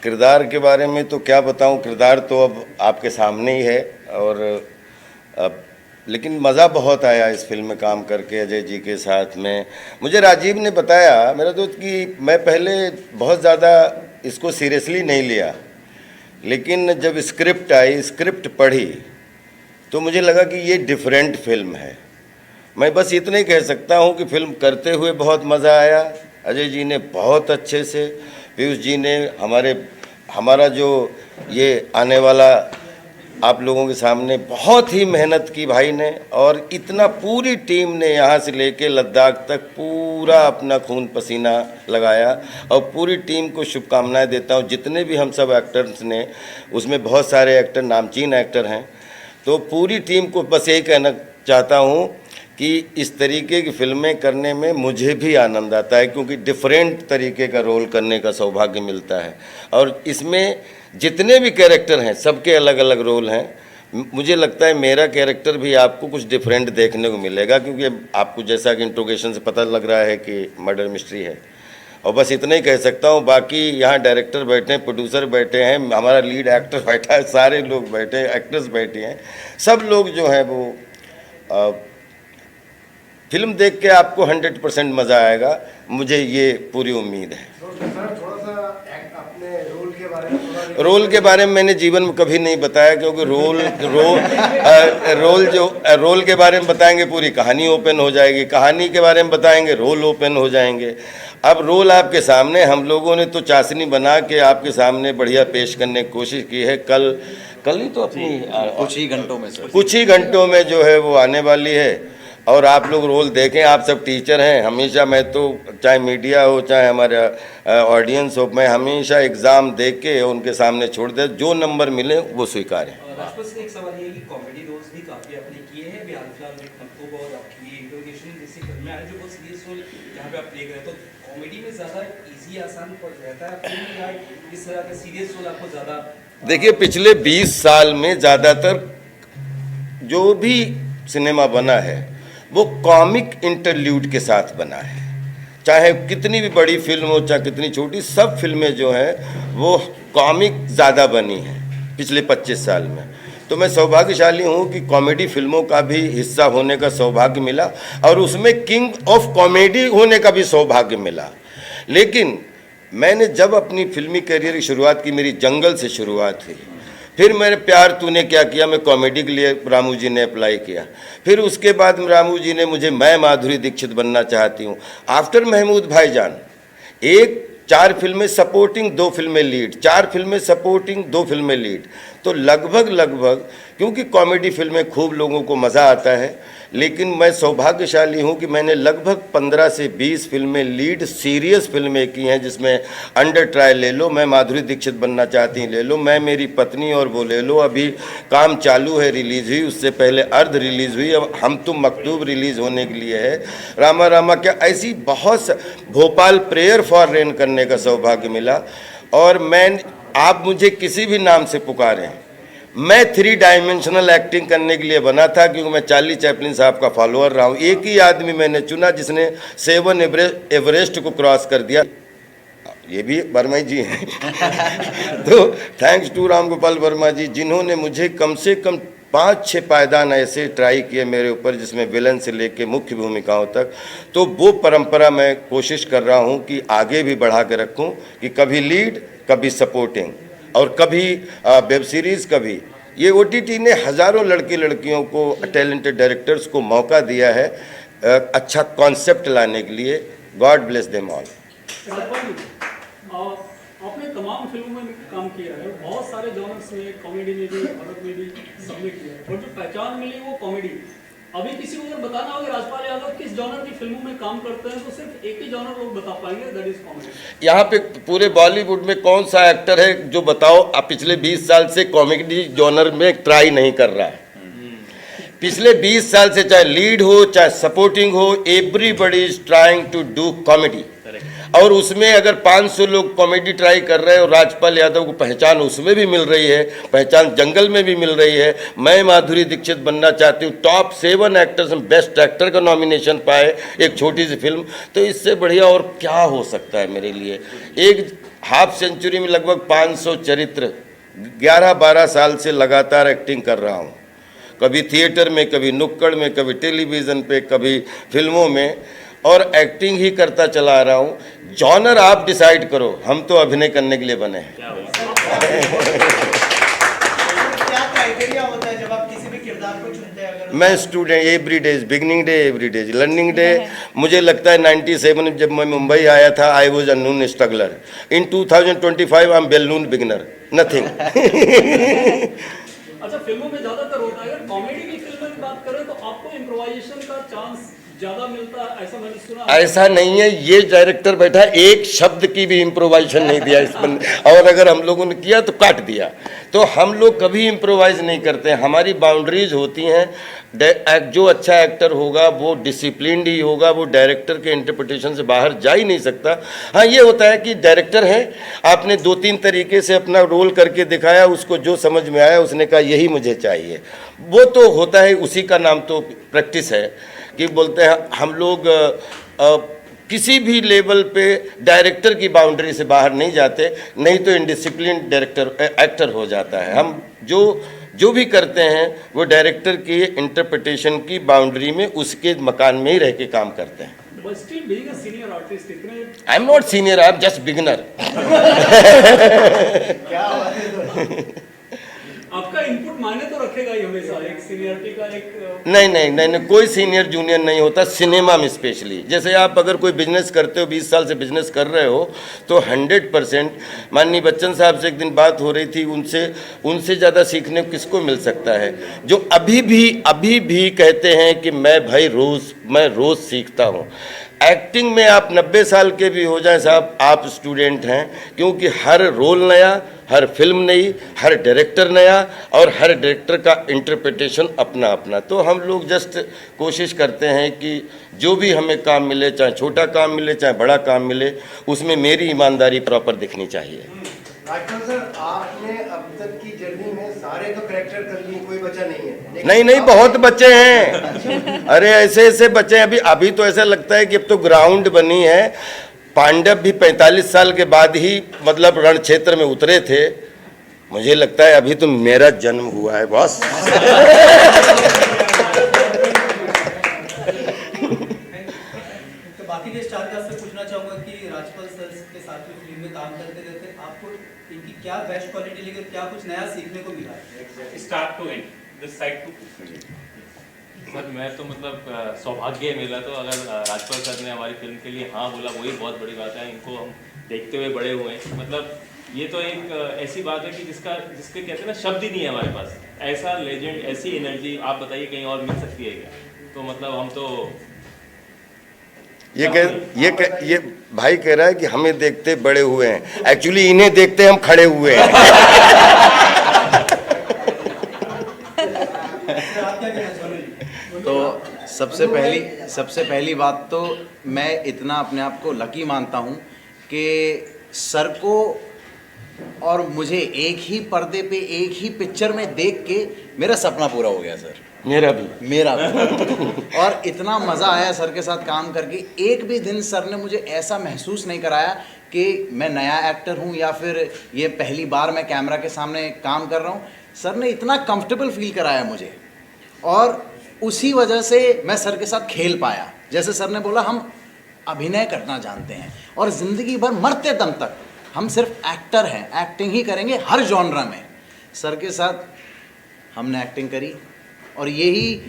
किरदार के बारे में तो क्या बताऊं, किरदार तो अब आपके सामने ही है। और अब लेकिन मज़ा बहुत आया इस फिल्म में काम करके अजय जी के साथ में। मुझे राजीव ने बताया, मेरा दोस्त, कि मैं पहले बहुत ज़्यादा इसको सीरियसली नहीं लिया, लेकिन जब स्क्रिप्ट आई, स्क्रिप्ट पढ़ी, तो मुझे लगा कि ये डिफरेंट फिल्म है। मैं बस इतना ही कह सकता हूँ कि फिल्म करते हुए बहुत मज़ा आया। अजय जी ने बहुत अच्छे से, पीयूष जी ने हमारा जो ये आने वाला आप लोगों के सामने बहुत ही मेहनत की भाई ने, और इतना पूरी टीम ने यहाँ से लेके लद्दाख तक पूरा अपना खून पसीना लगाया। और पूरी टीम को शुभकामनाएं देता हूँ। जितने भी हम सब एक्टर्स ने, उसमें बहुत सारे एक्टर नामचीन एक्टर हैं, तो पूरी टीम को बस यही कहना चाहता हूँ कि इस तरीके की फिल्में करने में मुझे भी आनंद आता है, क्योंकि डिफरेंट तरीके का रोल करने का सौभाग्य मिलता है। और इसमें जितने भी कैरेक्टर हैं, सबके अलग अलग रोल हैं। मुझे लगता है मेरा कैरेक्टर भी आपको कुछ डिफरेंट देखने को मिलेगा, क्योंकि आपको जैसा कि इंट्रोगेशन से पता लग रहा है कि मर्डर मिस्ट्री है। और बस इतना ही कह सकता हूँ। बाकी यहाँ डायरेक्टर बैठे हैं, प्रोड्यूसर बैठे हैं, हमारा लीड एक्टर बैठा है, सारे लोग बैठे हैं, एक्ट्रेस बैठी हैं, सब लोग जो हैं वो फिल्म देख के आपको 100% मज़ा आएगा, मुझे ये पूरी उम्मीद है। रोल के बारे में मैंने जीवन में कभी नहीं बताया, क्योंकि रोल के बारे में बताएंगे पूरी कहानी ओपन हो जाएगी, कहानी के बारे में बताएंगे रोल ओपन हो जाएंगे। अब रोल आपके सामने, हम लोगों ने तो चाशनी बना के आपके सामने बढ़िया पेश करने की कोशिश की है। कल ही तो अपनी कुछ ही घंटों में जो है वो आने वाली है। और आप लोग रोल देखें, आप सब टीचर हैं। हमेशा मैं तो, चाहे मीडिया हो चाहे हमारा ऑडियंस हो, मैं हमेशा एग्ज़ाम दे के उनके सामने छोड़ दे, जो नंबर मिले वो स्वीकार है। राजपूत से एक सवाल ये है कि कॉमेडी रोल्स भी काफ़ी आपने किए हैं, फिलहाल एक महबूब और आपकी इंट्रोगेशन जैसी फिल्में आई जो बहुत सीरियस रोल जहाँ पे आप प्ले करें, तो कॉमेडी में ज़्यादा इजी आसान पड़ जाता है, इस तरह के सीरियस रोल आपको ज़्यादा? देखिए, पिछले 20 साल में ज़्यादातर जो भी सिनेमा बना है वो कॉमिक इंटरल्यूड के साथ बना है। चाहे कितनी भी बड़ी फिल्म हो चाहे कितनी छोटी, सब फिल्में जो हैं वो कॉमिक ज़्यादा बनी हैं पिछले 25 साल में। तो मैं सौभाग्यशाली हूँ कि कॉमेडी फिल्मों का भी हिस्सा होने का सौभाग्य मिला, और उसमें किंग ऑफ कॉमेडी होने का भी सौभाग्य मिला। लेकिन मैंने जब अपनी फिल्मी करियर की शुरुआत की, मेरी जंगल से शुरुआत हुई, फिर मेरे प्यार तूने क्या किया मैं कॉमेडी के लिए रामू जी ने अप्लाई किया, फिर उसके बाद रामू जी ने मुझे मैं माधुरी दीक्षित बनना चाहती हूँ। आफ्टर महमूद भाईजान 4 फिल्में सपोर्टिंग, 2 फिल्में लीड, 4 फिल्में सपोर्टिंग, 2 फिल्में लीड। तो लगभग क्योंकि कॉमेडी फिल्में खूब लोगों को मज़ा आता है, लेकिन मैं सौभाग्यशाली हूं कि मैंने लगभग 15 से 20 फिल्में लीड सीरियस फिल्में की हैं, जिसमें अंडर ट्रायल ले लो, मैं माधुरी दीक्षित बनना चाहती ले लो, मैं मेरी पत्नी और वो ले लो, अभी काम चालू है, रिलीज़ हुई, उससे पहले अर्ध रिलीज़ हुई, अब हम तुम मकतूब रिलीज़ होने के लिए है, रामा रामा क्या, ऐसी बहुत, भोपाल प्रेयर फॉर रेन करने का सौभाग्य मिला। और आप मुझे किसी भी नाम से पुकारें, मैं 3 डायमेंशनल एक्टिंग करने के लिए बना था, क्योंकि मैं चार्ली चैपलिन साहब का फॉलोअर रहा हूँ। एक ही आदमी मैंने चुना जिसने 7 एवरेस्ट को क्रॉस कर दिया, ये भी वर्मा जी हैं। तो थैंक्स टू राम गोपाल वर्मा जी, जिन्होंने मुझे कम से कम 5-6 पायदान ऐसे ट्राई किए मेरे ऊपर, जिसमें विलन से लेके मुख्य भूमिकाओं तक। तो वो परंपरा मैं कोशिश कर रहा हूँ कि आगे भी बढ़ा के रखूँ, कि कभी लीड, कभी सपोर्टिंग, और कभी वेब सीरीज़, कभी ये OTT ने हज़ारों लड़के लड़कियों को, टैलेंटेड डायरेक्टर्स को मौका दिया है अच्छा कॉन्सेप्ट लाने के लिए। God bless them all. आपने तमाम फिल्मों में काम किया है, बहुत सारे जॉनर्स में, कॉमेडी में भी, हॉरर में भी सबने किया है, और जो पहचान मिली वो कॉमेडी। अभी किसी को अगर बताना हो कि राजपाल यादव किस जॉनर की फिल्मों में काम करते हैं, तो सिर्फ एक ही जॉनर लोग बता पाएंगे, दैट इज कॉमेडी। यहाँ पे पूरे बॉलीवुड में कौन सा एक्टर है जो बताओ आप पिछले 20 साल से कॉमेडी जॉनर में ट्राई नहीं कर रहा है? पिछले 20 साल से चाहे लीड हो चाहे सपोर्टिंग हो, everybody is trying to do comedy. और उसमें अगर 500 लोग कॉमेडी ट्राई कर रहे हैं और राजपाल यादव को पहचान उसमें भी मिल रही है, पहचान जंगल में भी मिल रही है, मैं माधुरी दीक्षित बनना चाहती हूँ, टॉप 7 एक्टर्स में बेस्ट एक्टर का नॉमिनेशन पाए एक छोटी सी फिल्म, तो इससे बढ़िया और क्या हो सकता है मेरे लिए। एक हाफ सेंचुरी में लगभग 500 चरित्र 11-12 साल से लगातार एक्टिंग कर रहा हूँ, कभी थिएटर में, कभी नुक्कड़ में, कभी टेलीविज़न पे, कभी फिल्मों में, और एक्टिंग ही करता चला रहा हूँ। जॉनर आप डिसाइड करो, हम तो अभिनय करने के लिए बने हैं। क्या क्राइटेरिया होता है जब आप किसी भी किरदार को चुनते हैं? अगर मैं student, every day is beginning day, every day is learning day. मुझे लगता है 97 में जब मैं मुंबई आया था, I was a Noon struggler. In 2025 I am well Noon beginner, nothing. अच्छा, फिल्मों में ज्यादातर होता है, अगर कॉमेडी की फिल्मों की बात करें तो आपको इम्प्रोवाइजेशन का चांस ज्यादा मिलता है, ऐसा मैंने सुना है। ऐसा नहीं है, ये डायरेक्टर बैठा है, एक शब्द की भी इम्प्रोवाइजेशन नहीं दिया इस बंदे, और अगर हम लोगों ने किया तो काट दिया। तो हम लोग कभी इम्प्रोवाइज नहीं करते हैं, हमारी बाउंड्रीज होती हैं। जो अच्छा एक्टर होगा वो डिसिप्लिन्ड ही होगा, वो डायरेक्टर के इंटरप्रिटेशन से बाहर जा ही नहीं सकता। हाँ, ये होता है कि डायरेक्टर है, आपने 2-3 तरीके से अपना रोल करके दिखाया, उसको जो समझ में आया उसने कहा यही मुझे चाहिए, वो तो होता है, उसी का नाम तो प्रैक्टिस है। कि बोलते हैं हम लोग किसी भी लेवल पे डायरेक्टर की बाउंड्री से बाहर नहीं जाते, नहीं तो इनडिसिप्लिन एक्टर हो जाता है। हम जो भी करते हैं वो डायरेक्टर की इंटरप्रिटेशन की बाउंड्री में, उसके मकान में ही रह के काम करते हैं। I am not senior, I am just beginner. क्या बात है? आपका इनपुट मायने तो रखेगा ही हमेशा, एक सीनियरिटी का एक नहीं, कोई सीनियर जूनियर नहीं होता सिनेमा में स्पेशली। जैसे आप अगर कोई बिजनेस करते हो, 20 साल से बिजनेस कर रहे हो, तो 100%, माननीय बच्चन साहब से एक दिन बात हो रही थी, उनसे ज़्यादा सीखने को किसको मिल सकता है, जो अभी भी कहते हैं कि मैं रोज़ सीखता हूँ। एक्टिंग में आप 90 साल के भी हो जाए साहब, आप स्टूडेंट हैं, क्योंकि हर रोल नया, हर फिल्म नई, हर डायरेक्टर नया, और हर डायरेक्टर का इंटरप्रिटेशन अपना। तो हम लोग जस्ट कोशिश करते हैं कि जो भी हमें काम मिले, चाहे छोटा काम मिले, चाहे बड़ा काम मिले, उसमें मेरी ईमानदारी प्रॉपर दिखनी चाहिए। राजपाल सर, आपने अब तक की जर्नी में सारे तो कैरेक्टर कर लिए, कोई बचा नहीं है? नहीं, बहुत बच्चे हैं। अरे ऐसे बच्चे हैं, अभी तो ऐसा लगता है कि अब तो ग्राउंड बनी है। पांडव भी 45 साल के बाद ही मतलब रण क्षेत्र में उतरे थे। मुझे लगता है अभी तो मेरा जन्म हुआ है बॉस। तो बाकी के स्टार कास्ट से पूछना चाहूंगा कि राजपाल सर के साथ में फिल्म में काम करते रहते आपको इनकी क्या बेस्ट क्वालिटी लेकर क्या कुछ नया सीखने को मिला? Start to end this side to sir, मैं तो मतलब सौभाग्य मिला तो अगर राजपाल सर ने हमारी फिल्म के लिए हाँ बोला, वही बहुत बड़ी बात है। इनको हम देखते हुए बड़े हुए हैं, मतलब ये तो एक ऐसी बात है कि जिसके कहते हैं ना, शब्द ही नहीं है हमारे पास। ऐसा लेजेंड, ऐसी एनर्जी आप बताइए कहीं और मिल सकती है क्या? तो मतलब हम तो ये भाई कह रहा है कि हमें देखते बड़े हुए हैं, एक्चुअली इन्हें देखते हम खड़े हुए हैं। तो सबसे पहली बात तो मैं इतना अपने आप को लकी मानता हूँ कि सर को और मुझे एक ही पर्दे पे एक ही पिक्चर में देख के मेरा सपना पूरा हो गया सर। मेरा भी। और इतना मज़ा आया सर के साथ काम करके। एक भी दिन सर ने मुझे ऐसा महसूस नहीं कराया कि मैं नया एक्टर हूँ या फिर ये पहली बार मैं कैमरा के सामने काम कर रहा हूँ। सर ने इतना कंफर्टेबल फील कराया मुझे, और उसी वजह से मैं सर के साथ खेल पाया। जैसे सर ने बोला, हम अभिनय करना जानते हैं और ज़िंदगी भर मरते दम तक हम सिर्फ एक्टर हैं, एक्टिंग ही करेंगे हर जॉनरा में। सर के साथ हमने एक्टिंग करी, और यही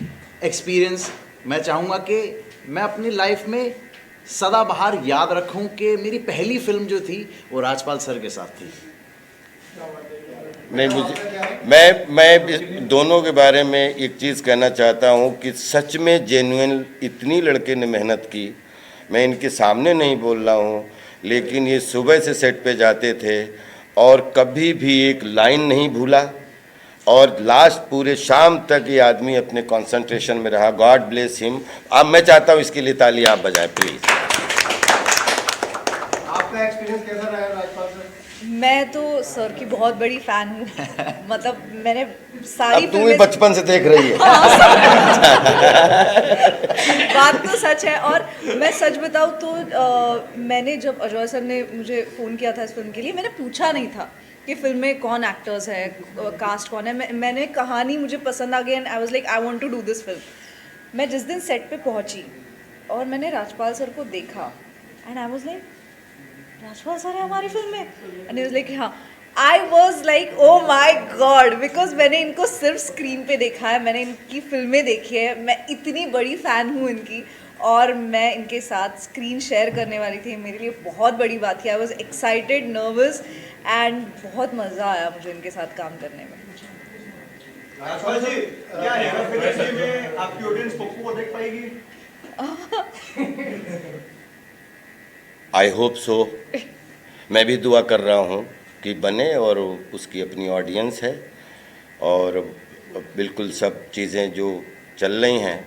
एक्सपीरियंस मैं चाहूँगा कि मैं अपनी लाइफ में सदाबहार याद रखूँ कि मेरी पहली फिल्म जो थी वो राजपाल सर के साथ थी। नहीं, मैं दोनों के बारे में एक चीज़ कहना चाहता हूँ कि सच में जेन्युइन इतनी लड़के ने मेहनत की। मैं इनके सामने नहीं बोल रहा हूँ, लेकिन ये सुबह से सेट पे जाते थे और कभी भी एक लाइन नहीं भूला, और लास्ट पूरे शाम तक ये आदमी अपने कंसंट्रेशन में रहा। God bless him. अब मैं चाहता हूँ इसके लिए ताली आप बजाएं प्लीज़। आपका एक्सपीरियंस कैसा रहा राजपाल सर? मैं तो सर की बहुत बड़ी फैन हूँ। मतलब मैंने सारी अब तू ही बचपन से देख रही है। बात तो सच है। और मैं सच बताऊँ तो मैंने जब अजय सर ने मुझे फ़ोन किया था इस फिल्म के लिए, मैंने पूछा नहीं था कि फिल्म में कौन एक्टर्स है, कास्ट कौन है। मैंने कहानी मुझे पसंद आ गई and I was like I want to do this film. मैं जिस दिन सेट पे पहुंची और मैंने राजपाल सर को देखा and I was like Rajpal sir है हमारी फिल्म में, एंड ही वाज लाइक हाँ। I was like oh my God, because मैंने इनको सिर्फ स्क्रीन पे देखा है, मैंने इनकी फिल्में देखी है, मैं इतनी बड़ी फ़ैन हूँ इनकी, और मैं इनके साथ स्क्रीन शेयर करने वाली थी। मेरे लिए बहुत बड़ी बात थी। I was excited, nervous and बहुत मज़ा आया मुझे इनके साथ काम करने में। राजपाल जी, क्या हेरा फेरी में आपकी ऑडियंस पप्पू को देख पाएगी? I hope so. मैं भी दुआ कर रहा हूँ कि बने, और उसकी अपनी ऑडियंस है, और बिल्कुल सब चीज़ें जो चल रही हैं,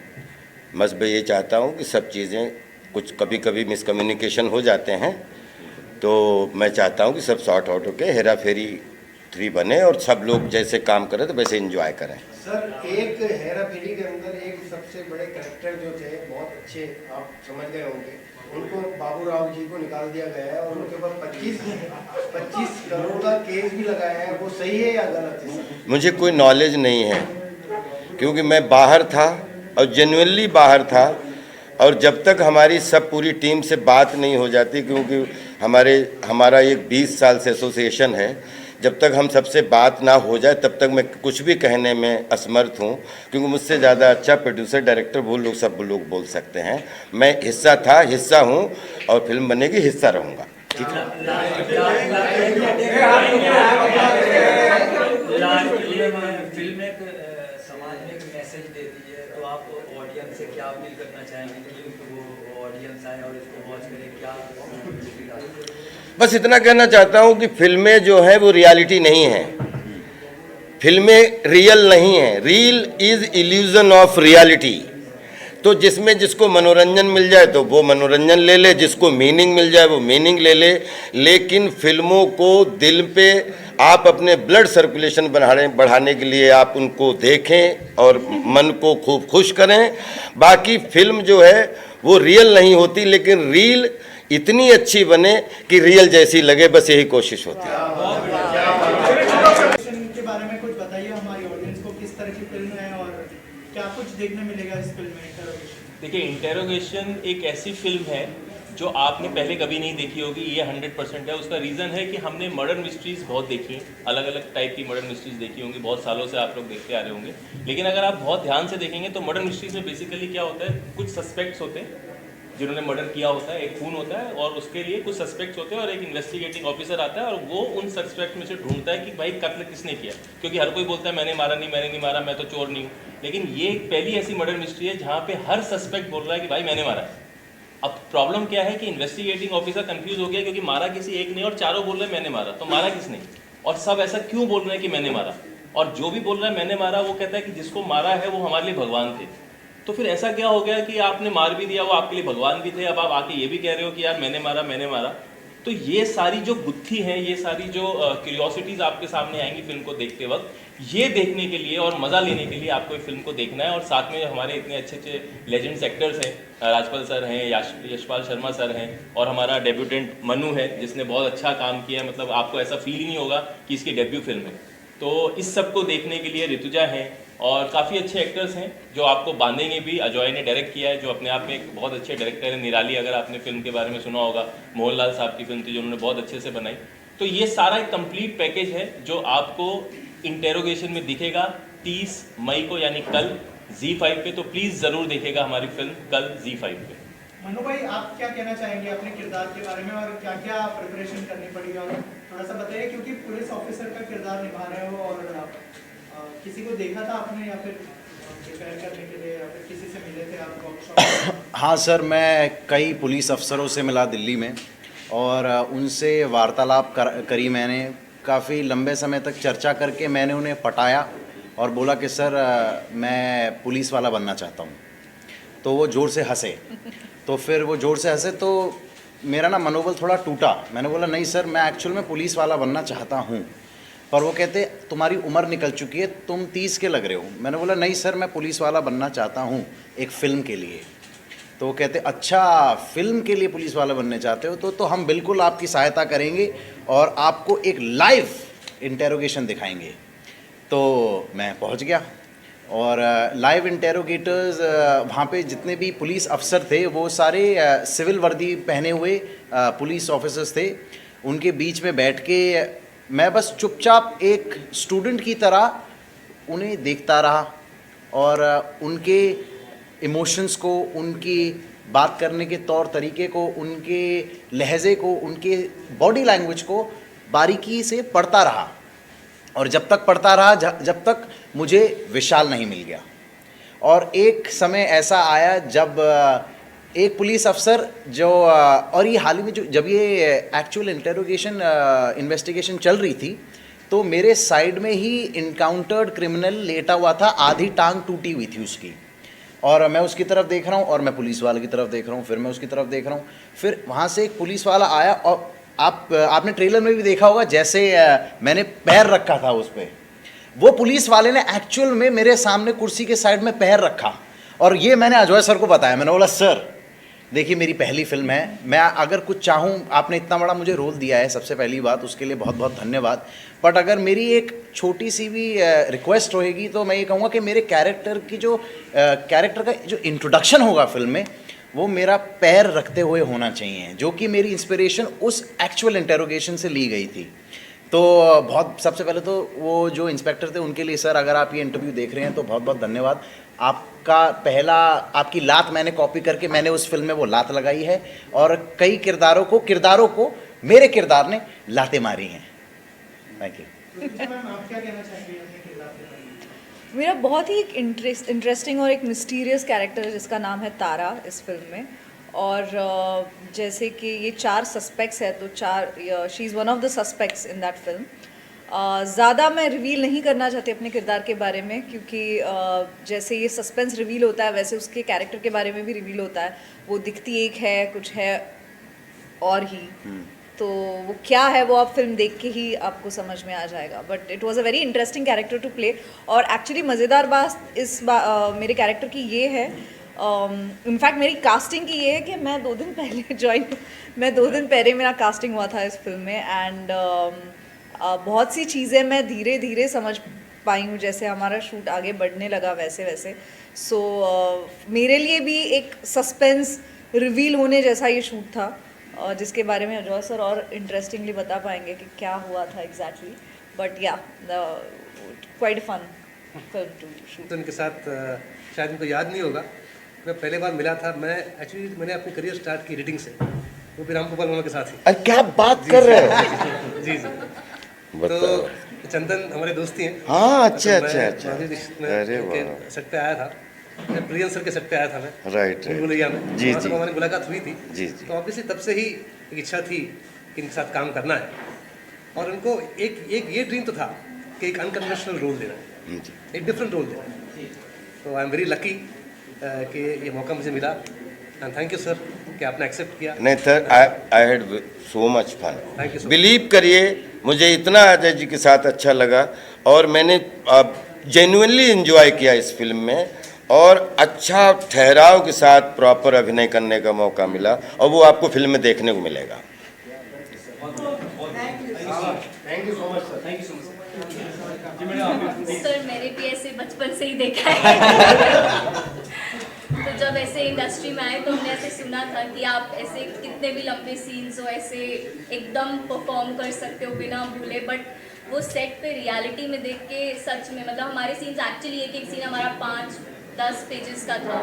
बस मैं ये चाहता हूँ कि सब चीज़ें, कुछ कभी कभी मिसकम्युनिकेशन हो जाते हैं, तो मैं चाहता हूँ कि सब सॉर्ट आउट होके हेरा फेरी 3 बने और सब लोग जैसे काम करें तो वैसे एंजॉय करें। सर, एक हेरा फेरी के अंदर एक सबसे बड़े कैरेक्टर जो थे, बहुत अच्छे, आप समझ गए होंगे, उनको बाबू राव जी को निकाल दिया गया है और उनके ऊपर 25 करोड़ का केस भी लगाया है। वो सही है या गलत है? मुझे कोई नॉलेज नहीं है, क्योंकि मैं बाहर था और जेन्युइनली बाहर था, और जब तक हमारी सब पूरी टीम से बात नहीं हो जाती, क्योंकि हमारा एक 20 साल से एसोसिएशन है, जब तक हम सबसे बात ना हो जाए तब तक मैं कुछ भी कहने में असमर्थ हूँ, क्योंकि मुझसे ज़्यादा अच्छा प्रोड्यूसर, डायरेक्टर वो लोग, सब लोग बोल सकते हैं। मैं हिस्सा था, हिस्सा हूँ, और फिल्म बनेगी, हिस्सा रहूँगा। ठीक है। फिल्म एक समाज में एक मैसेज देती है, तो आप ऑडियंस से क्या अपील करना चाहेंगे कि वो ऑडियंस आए और इसको वॉच करें? क्या बस इतना कहना चाहता हूँ कि फिल्में जो हैं वो रियलिटी नहीं है, फिल्में रियल नहीं है। Real is illusion of reality. तो जिसमें जिसको मनोरंजन मिल जाए तो वो मनोरंजन ले ले, जिसको मीनिंग मिल जाए वो मीनिंग ले ले, लेकिन फिल्मों को दिल पे आप अपने ब्लड सर्कुलेशन बढ़ाने के लिए आप उनको देखें और मन को खूब खुश करें। बाकी फिल्म जो है वो रियल नहीं होती, लेकिन रील इतनी अच्छी बने कि रियल जैसी लगे, बस यही कोशिश होती है। के बारे में कुछ बताइए हमारी ऑडियंस को, किस तरह की फिल्म है और क्या कुछ देखने मिलेगा इस फिल्म में? देखिए, इंटेरोगेशन एक ऐसी फिल्म है जो आपने पहले कभी नहीं देखी होगी, ये 100% है। उसका रीज़न है कि हमने मर्डर मिस्ट्रीज़ बहुत देखी हैं, अलग अलग टाइप की मर्डर मिस्ट्रीज़ देखी होंगी, बहुत सालों से आप लोग देखते आ रहे होंगे। लेकिन अगर आप बहुत ध्यान से देखेंगे तो मर्डर मिस्ट्रीज़ में बेसिकली क्या होता है, कुछ सस्पेक्ट्स होते हैं जिन्होंने मर्डर किया होता है, एक खून होता है और उसके लिए कुछ सस्पेक्ट्स होते हैं, और एक इन्वेस्टिगेटिंग ऑफिसर आता है और वो उन सस्पेक्ट में से ढूंढता है कि भाई कत्ल किसने किया, क्योंकि हर कोई बोलता है मैंने नहीं मारा, मैं तो चोर नहीं हूँ। लेकिन ये एक पहली ऐसी मर्डर मिस्ट्री है जहाँ पे हर सस्पेक्ट बोल रहा है कि भाई मैंने मारा। अब प्रॉब्लम क्या है कि इन्वेस्टिगेटिंग ऑफिसर कंफ्यूज हो गया, क्योंकि मारा किसी एक ने और चारों बोल रहे हैं मैंने मारा, तो मारा किसने, और सब ऐसा क्यों बोल रहे हैं कि मैंने मारा। और जो भी बोल रहा है मैंने मारा, वो कहता है कि जिसको मारा है वो हमारे लिए भगवान थे। तो फिर ऐसा क्या हो गया कि आपने मार भी दिया, वो आपके लिए भगवान भी थे, अब आप आके ये भी कह रहे हो कि यार मैंने मारा। तो ये सारी जो गुत्थी हैं, ये सारी जो क्यूरियोसिटीज़ आपके सामने आएंगी फिल्म को देखते वक्त, ये देखने के लिए और मज़ा लेने के लिए आपको इस फिल्म को देखना है। और साथ में हमारे इतने अच्छे अच्छे लेजेंड्स एक्टर्स हैं, राजपाल सर हैं, यशपाल शर्मा सर हैं, और हमारा डेब्यूटेंट मनु है जिसने बहुत अच्छा काम किया है। मतलब आपको ऐसा फील ही नहीं होगा कि इसकी डेब्यू फिल्म है। तो इस सब को देखने के लिए ऋतुजा हैं और काफ़ी अच्छे एक्टर्स हैं जो आपको बांधेंगे भी। अजय ने डायरेक्ट किया है, जो अपने आप में एक बहुत अच्छे डायरेक्टर है। निराली, अगर आपने फिल्म के बारे में सुना होगा, मोहनलाल साहब की फिल्म थी जो उन्होंने बहुत अच्छे से बनाई। तो ये सारा एक कंप्लीट पैकेज है जो आपको इंटेरोगेशन में दिखेगा 30 मई को, यानी कल Z5 पे। तो प्लीज़ ज़रूर देखेगा हमारी फिल्म कल Z5 पे। मनु भाई, आप क्या कहना चाहेंगे अपने किरदार के बारे में और क्या क्या प्रिपरेशन करनी पड़ी, और थोड़ा सा बताइए, क्योंकि पुलिस ऑफिसर का किरदार निभा रहे हो, और किसी को देखा था आपने या फिर प्रिपेयर करने के लिए, या फिर किसी से मिले थे आप वर्कशॉप? हाँ सर, मैं कई पुलिस अफसरों से मिला दिल्ली में, और उनसे वार्तालाप करी मैंने। काफ़ी लंबे समय तक चर्चा करके मैंने उन्हें पटाया और बोला कि सर मैं पुलिस वाला बनना चाहता हूँ। तो वो ज़ोर से हंसे। तो फिर वो ज़ोर से हंसे तो मेरा ना मनोबल थोड़ा टूटा। मैंने बोला नहीं सर, मैं एक्चुअल में पुलिस वाला बनना चाहता हूँ। पर वो कहते तुम्हारी उम्र निकल चुकी है, तुम 30 के लग रहे हो। मैंने बोला नहीं सर, मैं पुलिस वाला बनना चाहता हूँ एक फ़िल्म के लिए। तो वो कहते अच्छा फिल्म के लिए पुलिस वाला बनने चाहते हो तो हम बिल्कुल आपकी सहायता करेंगे और आपको एक लाइव इंटेरोगेशन दिखाएंगे। तो मैं पहुंच गया और लाइव इंटेरोगेटर्स वहाँ पे जितने भी पुलिस अफसर थे वो सारे सिविल वर्दी पहने हुए पुलिस ऑफिसर्स थे। उनके बीच में बैठ के मैं बस चुपचाप एक स्टूडेंट की तरह उन्हें देखता रहा और उनके इमोशंस को, उनकी बात करने के तौर तरीके को, उनके लहजे को, उनके बॉडी लैंग्वेज को बारीकी से पढ़ता रहा। और जब तक पढ़ता रहा जब तक मुझे विशाल नहीं मिल गया। और एक समय ऐसा आया जब एक पुलिस अफसर जो और ये हाल ही में जब ये एक्चुअल इंटेरोगेशन इन्वेस्टिगेशन चल रही थी तो मेरे साइड में ही इनकाउंटर्ड क्रिमिनल लेटा हुआ था, आधी टांग टूटी हुई थी उसकी। और मैं उसकी तरफ देख रहा हूँ और मैं पुलिस वाले की तरफ देख रहा हूँ, फिर मैं उसकी तरफ देख रहा हूँ। फिर वहाँ से एक पुलिस वाला आया और आपने ट्रेलर में भी देखा होगा जैसे मैंने पैर रखा था उस पर, वो पुलिस वाले ने एक्चुअल में मेरे सामने कुर्सी के साइड में पैर रखा। और ये मैंने अजय सर को बताया, मैंने बोला सर देखिए मेरी पहली फिल्म है, मैं अगर कुछ चाहूँ, आपने इतना बड़ा मुझे रोल दिया है, सबसे पहली बात उसके लिए बहुत बहुत धन्यवाद। बट अगर मेरी एक छोटी सी भी रिक्वेस्ट होएगी तो मैं ये कहूँगा कि मेरे कैरेक्टर की जो कैरेक्टर का जो इंट्रोडक्शन होगा फिल्म में वो मेरा पैर रखते हुए होना चाहिए, जो कि मेरी इंस्पिरेशन उस एक्चुअल इंटेरोगेशन से ली गई थी। तो बहुत सबसे पहले तो वो जो इंस्पेक्टर थे उनके लिए सर अगर आप ये इंटरव्यू देख रहे हैं तो बहुत बहुत धन्यवाद। आपका पहला आपकी लात मैंने कॉपी करके मैंने उस फिल्म में वो लात लगाई है और कई किरदारों को मेरे किरदार ने लातें मारी हैं। Thank you. मैम आप क्या कहना चाहेंगे अपने किरदार के बारे में? मेरा बहुत ही एक इंटरेस्टिंग और एक मिस्टीरियस कैरेक्टर है जिसका नाम है तारा इस फिल्म में। और जैसे कि ये 4 सस्पेक्ट्स है तो she is one of the suspects in that film. ज़्यादा मैं रिवील नहीं करना चाहती अपने किरदार के बारे में क्योंकि जैसे ये सस्पेंस रिवील होता है वैसे उसके कैरेक्टर के बारे में भी रिवील होता है। वो दिखती एक है, कुछ है और ही, तो वो क्या है वो आप फिल्म देख के ही आपको समझ में आ जाएगा। But it was a very interesting character to play. और एक्चुअली मज़ेदार बात मेरे कैरेक्टर की ये है, इनफैक्ट मेरी कास्टिंग की ये है कि मैं 2 दिन पहले मेरा कास्टिंग हुआ था इस फिल्म में। एंड बहुत सी चीज़ें मैं धीरे धीरे समझ पाई हूँ, जैसे हमारा शूट आगे बढ़ने लगा वैसे। सो मेरे लिए भी एक सस्पेंस रिवील होने जैसा ये शूट था, जिसके बारे में अजय सर और इंटरेस्टिंगली बता पाएंगे कि क्या हुआ था exactly. But yeah quite fun film to shoot. तो उनके साथ शायद उनको याद नहीं होगा, मैं पहले बार मिला था, मैंने अपनी करियर स्टार्ट की एडिटिंग से, वो भी राम गोपाल वर्मा के साथ ही। अरे क्या बात कर रहे हो? जी। तो चंदन हमारे दोस्त ही हैं। हाँ अच्छा। अरे वाह, सेट पे आया था, मैं प्रियन सर के सेट पे आया था मैं, राइट भूलभुलैया में। जी। हमारी मुलाकात हुई थी। जी। तो ऑब्वियसली तब से ही एक इच्छा थी कि इनके साथ काम करना है और उनको एक ये ड्रीम तो था कि एक अनकन्वेंशनल रोल देना है, एक डिफरेंट रोल देना है। तो आई एम वेरी लकी कि ये मौका मुझे मिला एंड थैंक यू सर कि आपने एक्सेप्ट किया। नहीं sir, I had so much fun. Thank you sir. Believe करिए मुझे इतना अजय जी के साथ अच्छा लगा और मैंने जेन्युइनली एंजॉय किया इस फिल्म में और अच्छा ठहराव के साथ प्रॉपर अभिनय करने का मौका मिला और वो आपको फिल्म में देखने को मिलेगा। Thank you so much sir. Thank you so much. Sir मैंने भी ऐसे बचपन से ही देखा है। तो जब ऐसे इंडस्ट्री में आए तो हमने ऐसे सुना था कि आप ऐसे कितने भी लंबे सीन्स हो ऐसे एकदम परफॉर्म कर सकते हो बिना भूले। बट वो सेट पे रियलिटी में देख के सच में मतलब हमारे सीन्स एक्चुअली एक सीन हमारा 5-10 पेजेस का था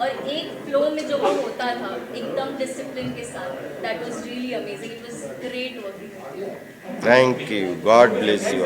और एक फ्लो में जो वो होता था एकदम डिसिप्लिन के साथ, that was really amazing. It was great working. Thank you, God bless you.